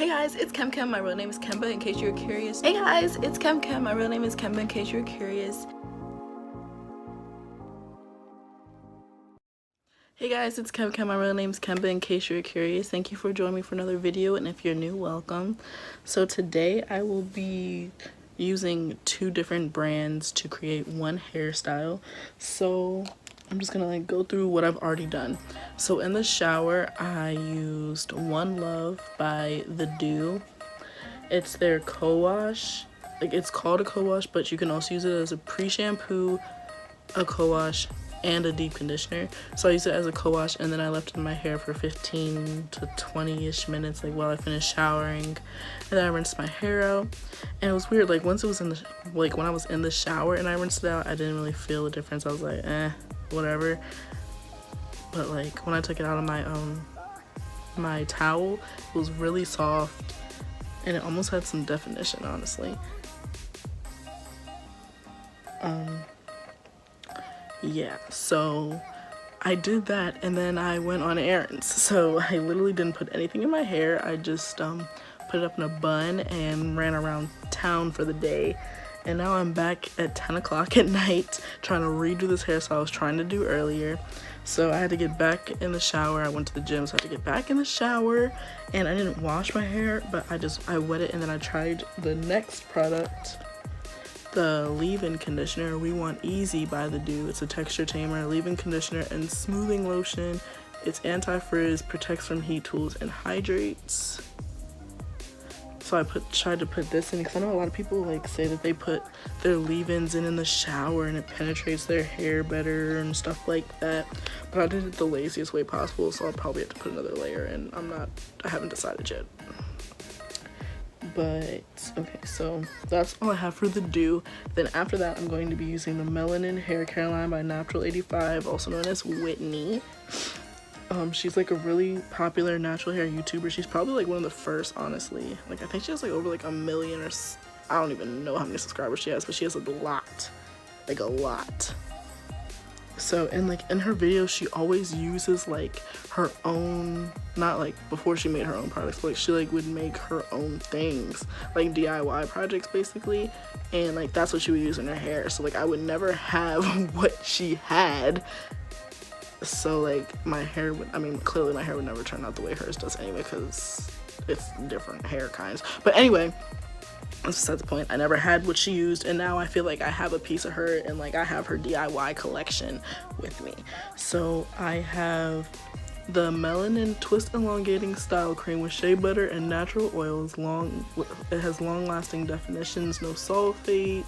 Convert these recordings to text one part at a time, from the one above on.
Hey guys, it's Kem. My real name is Kemba, in case you're curious. Hey guys, it's Kem. My real name is Kemba, in case you're curious. Hey guys, it's Kem. My real name is Kemba, in case you're curious. Thank you for joining me for another video, and if you're new, welcome. So today I will be using two different brands to create one hairstyle. So I'm just gonna go through what I've already done. So in the shower, I used One Love by The Dew. It's their co-wash. Like, it's called a co-wash, but you can also use it as a pre-shampoo, a co-wash, and a deep conditioner. So I used it as a co-wash, and then I left it in my hair for 15 to 20-ish minutes, like while I finished showering, and then I rinsed my hair out. And it was weird, like once it was in the, like when I was in the shower and I rinsed it out, I didn't really feel the difference. I was like, whatever. But like when I took it out of my towel, it was really soft, and it almost had some definition, honestly. Yeah, so I did that, and then I went on errands. So I literally didn't put anything in my hair. I just put it up in a bun and ran around town for the day. And now I'm back at 10 o'clock at night trying to redo this hairstyle I was trying to do earlier. So I had to get back in the shower. I went to the gym, so I had to get back in the shower, and I didn't wash my hair, but I wet it, and then I tried the next product, the leave-in conditioner, We Want Easy by The Dew. It's a texture tamer, leave-in conditioner, and smoothing lotion. It's anti-frizz, protects from heat tools, and hydrates. So I tried to put this in because I know a lot of people like say that they put their leave-ins in the shower and it penetrates their hair better and stuff like that. But I did it the laziest way possible, so I'll probably have to put another layer in. I haven't decided yet. But okay, so that's all I have for The Dew. Then after that, I'm going to be using the Melanin Haircare line by Natural 85, also known as Whitney. She's like a really popular natural hair YouTuber. She's probably like one of the first, honestly. Like, I think she has like over like 1 million, or I don't even know how many subscribers she has, but she has a lot, like a lot. So, and like in her videos, she always uses like her own, not like before she made her own products, but like she like would make her own things, like DIY projects basically, and like that's what she would use in her hair. So like I would never have what she had. So like my hair would, I mean, clearly my hair would never turn out the way hers does anyway, because it's different hair kinds. But anyway, that's beside the point. I never had what she used, and now I feel like I have a piece of her, and like I have her DIY collection with me. So I have the Melanin Twist Elongating Style Cream with shea butter and natural oils. It has long-lasting definitions, no sulfate,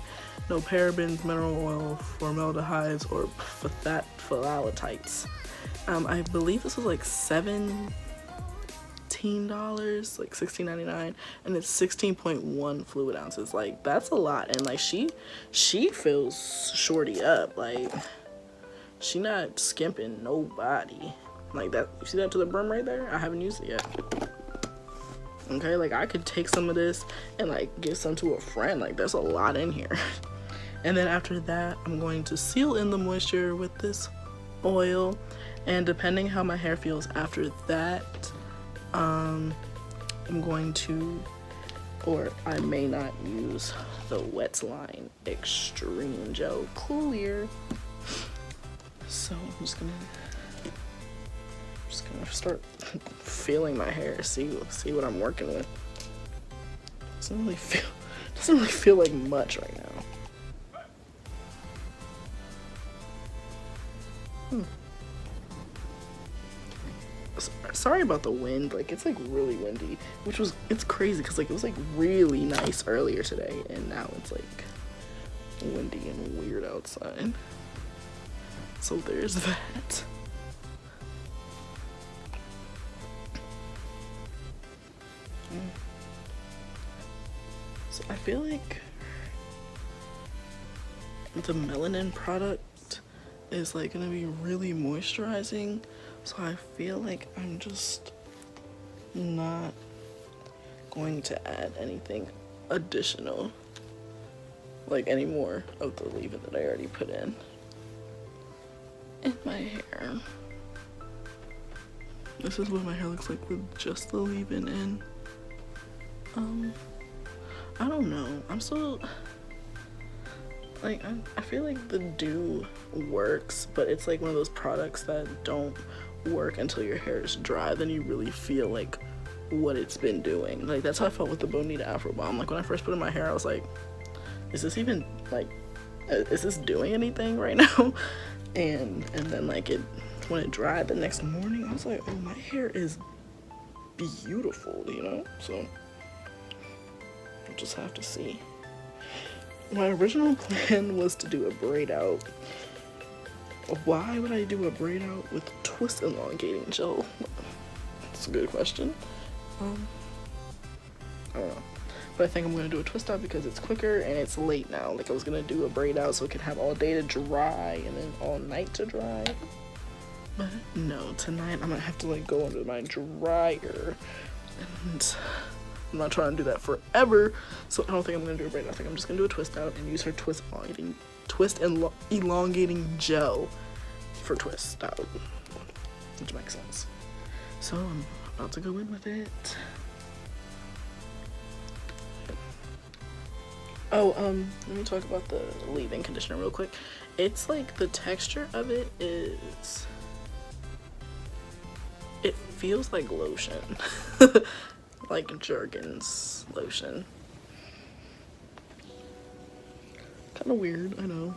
no parabens, mineral oil, formaldehydes, or phthalates. I believe this was like $17, like $16.99, and it's 16.1 fluid ounces. Like, that's a lot. And like she fills shorty up. Like, she not skimping nobody like that. You see that to the brim right there? I haven't used it yet. Okay, like I could take some of this and like give some to a friend. Like, there's a lot in here. And then after that, I'm going to seal in the moisture with this oil, and depending how my hair feels after that, I'm going to, or I may not use the Wet Line Extreme Gel Clear. So I'm just gonna start feeling my hair, see what I'm working with. Doesn't really feel like much right now. Sorry about the wind. Like, it's like really windy, it's crazy because like it was like really nice earlier today, and now it's like windy and weird outside. So there's that. So I feel like the Melanin product is like gonna be really moisturizing, so I feel like I'm just not going to add anything additional, like any more of the leave-in that I already put in my hair. This is what my hair looks like with just the leave-in in. I don't know. I'm still like, I feel like the dew works, but it's like one of those products that don't work until your hair is dry. Then you really feel like what it's been doing. Like, that's how I felt with the Bonita Afro Balm. Like, when I first put it in my hair, I was like, is this even like, is this doing anything right now? And then like when it dried the next morning, I was like, oh, my hair is beautiful, you know? So we'll just have to see. My original plan was to do a braid out. Why would I do a braid out with twist elongating gel? That's a good question. I don't know. But I think I'm gonna do a twist out because it's quicker and it's late now. Like, I was gonna do a braid out so it can have all day to dry and then all night to dry. But no, tonight I'm gonna have to like go under my dryer, and I'm not trying to do that forever. So I don't think I'm gonna do a braid out. I think I'm just gonna do a twist out and use her twist elongating gel for twist out, which makes sense. So I'm about to go in with it. Oh, let me talk about the leave-in conditioner real quick. It's like, the texture of it is, it feels like lotion. Like Jergens lotion. Kind of weird, I know.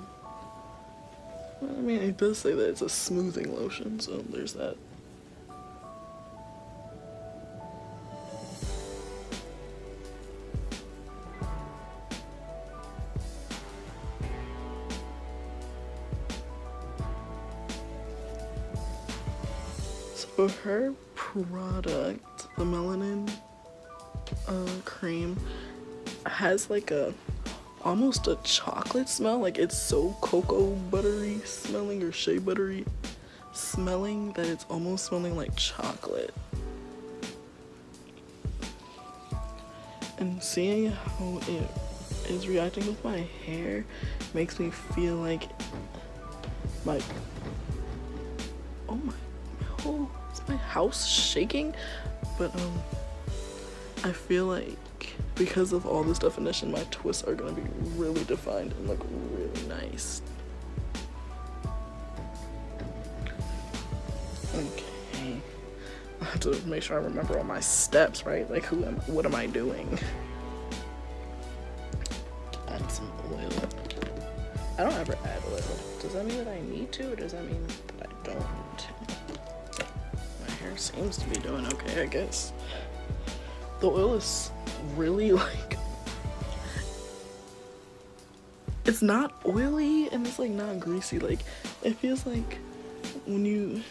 I mean, it does say that it's a smoothing lotion, so there's that. So her product, the Melanin cream, has like almost a chocolate smell. Like, it's so cocoa buttery smelling or shea buttery smelling that it's almost smelling like chocolate. And seeing how it is reacting with my hair makes me feel like my is my house shaking? But I feel like because of all this definition, my twists are gonna be really defined and look really nice. Okay, I have to make sure I remember all my steps, right? Like, what am I doing? Add some oil. I don't ever add oil. Does that mean that I need to, or does that mean that I don't need to? My hair seems to be doing okay, I guess. The oil is really like, it's not oily and it's like not greasy. Like, it feels like when you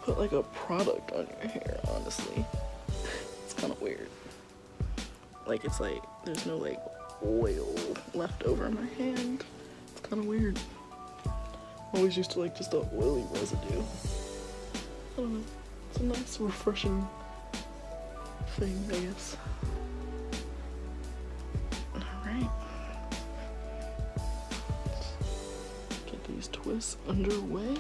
put like a product on your hair, honestly. It's kind of weird. Like, it's like there's no like oil left over in my hand. It's kind of weird. I'm always used to like just the oily residue. I don't know. It's a nice, refreshing thing, I guess. Alright. Get these twists underway.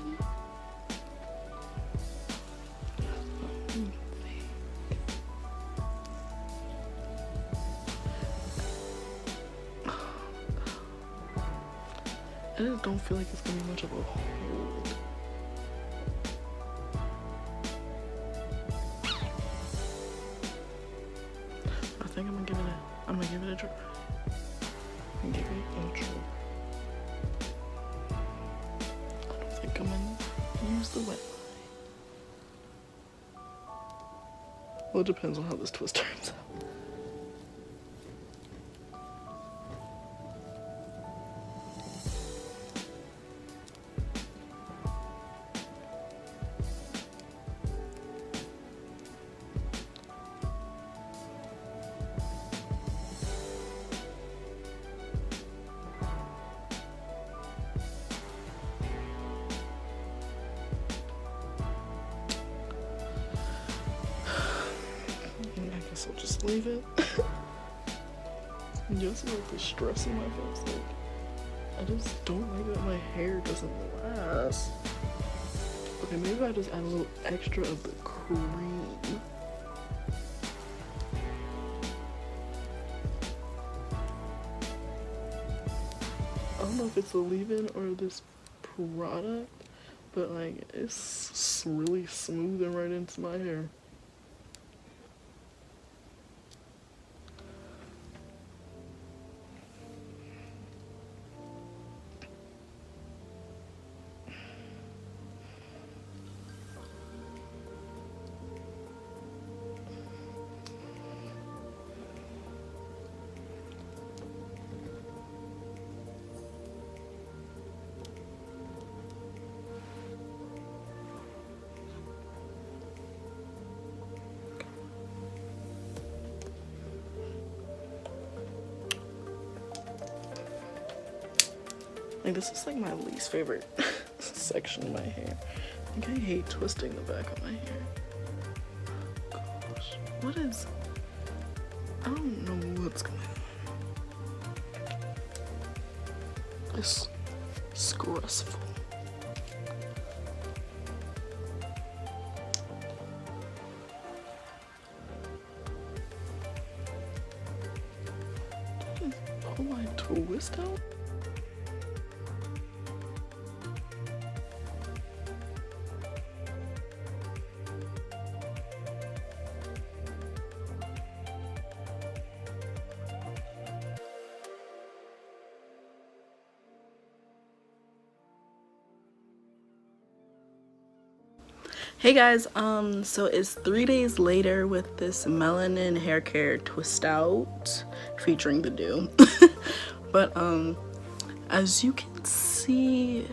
I just don't feel like it's gonna be much of a hold. I think I'm gonna give it a try. I'm gonna give it a try. I don't think I'm gonna use the wet line. Well, it depends on how this twist turns out. I'll just leave it. Just like the stress in my face, like, I just don't like that my hair doesn't last. Okay, maybe I just add a little extra of the cream. don't know if it's the leave-in or this product, but like it's really smooth and right into my hair. Like, this is like my least favorite section of my hair. Like, I hate twisting the back of my hair. Gosh, what is... I don't know what's going on. It's stressful. Pull my twist out? Hey guys, so it's 3 days later with this Melanin Haircare twist out featuring the do. But as you can see,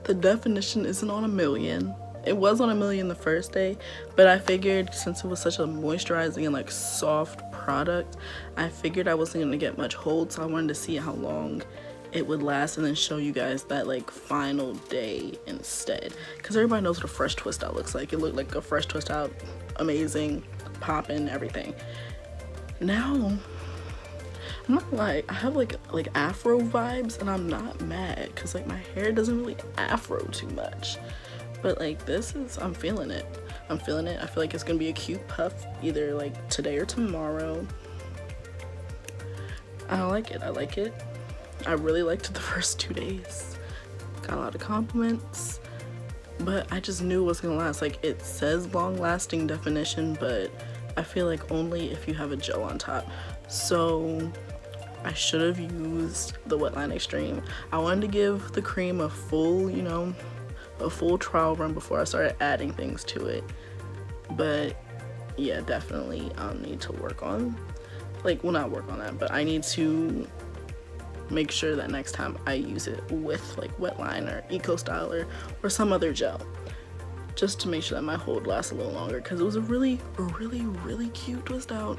the definition isn't on 1,000,000. It was on 1,000,000 the first day, but I figured since it was such a moisturizing and like soft product, I figured I wasn't gonna get much hold, so I wanted to see how long it would last and then show you guys that like final day instead, because everybody knows what a fresh twist out looks like. It looked like a fresh twist out, amazing, popping, everything. Now I'm not like, I have like afro vibes, and I'm not mad because like my hair doesn't really afro too much, but like this is, I'm feeling it. I feel like it's gonna be a cute puff either like today or tomorrow. I like it. I really liked it the first 2 days. Got a lot of compliments, but I just knew it was gonna last. Like, it says long lasting definition, but I feel like only if you have a gel on top. So I should have used the Wetline Extreme. I wanted to give the cream a full, you know, a full trial run before I started adding things to it. But yeah, definitely I'll need to work on, like, well, not work on that, but I need to make sure that next time I use it with like Wetline or Eco Styler or some other gel, just to make sure that my hold lasts a little longer, because it was a really cute twist out.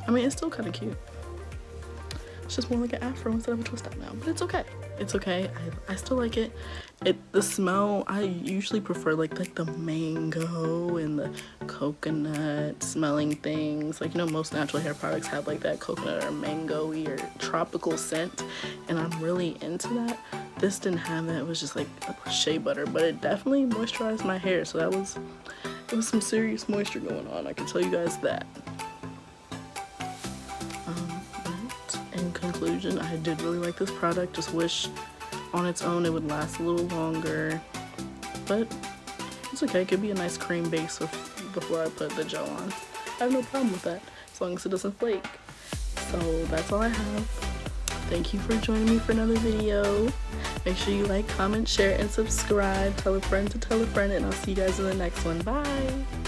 I mean, it's still kind of cute. It's just more like an afro instead of a twist out now, but it's okay. It's okay. I still like it. The smell, I usually prefer like the mango and the coconut smelling things. Like, you know, most natural hair products have like that coconut or mango-y or tropical scent, and I'm really into that. This didn't have that. It was just like shea butter, but it definitely moisturized my hair. So it was some serious moisture going on. I can tell you guys that. In conclusion, I did really like this product. Just wish on its own it would last a little longer, but it's okay. It could be a nice cream base before I put the gel on. I have no problem with that, as long as it doesn't flake. So that's all I have. Thank you for joining me for another video. Make sure you like, comment, share, and subscribe. Tell a friend to tell a friend, and I'll see you guys in the next one. Bye!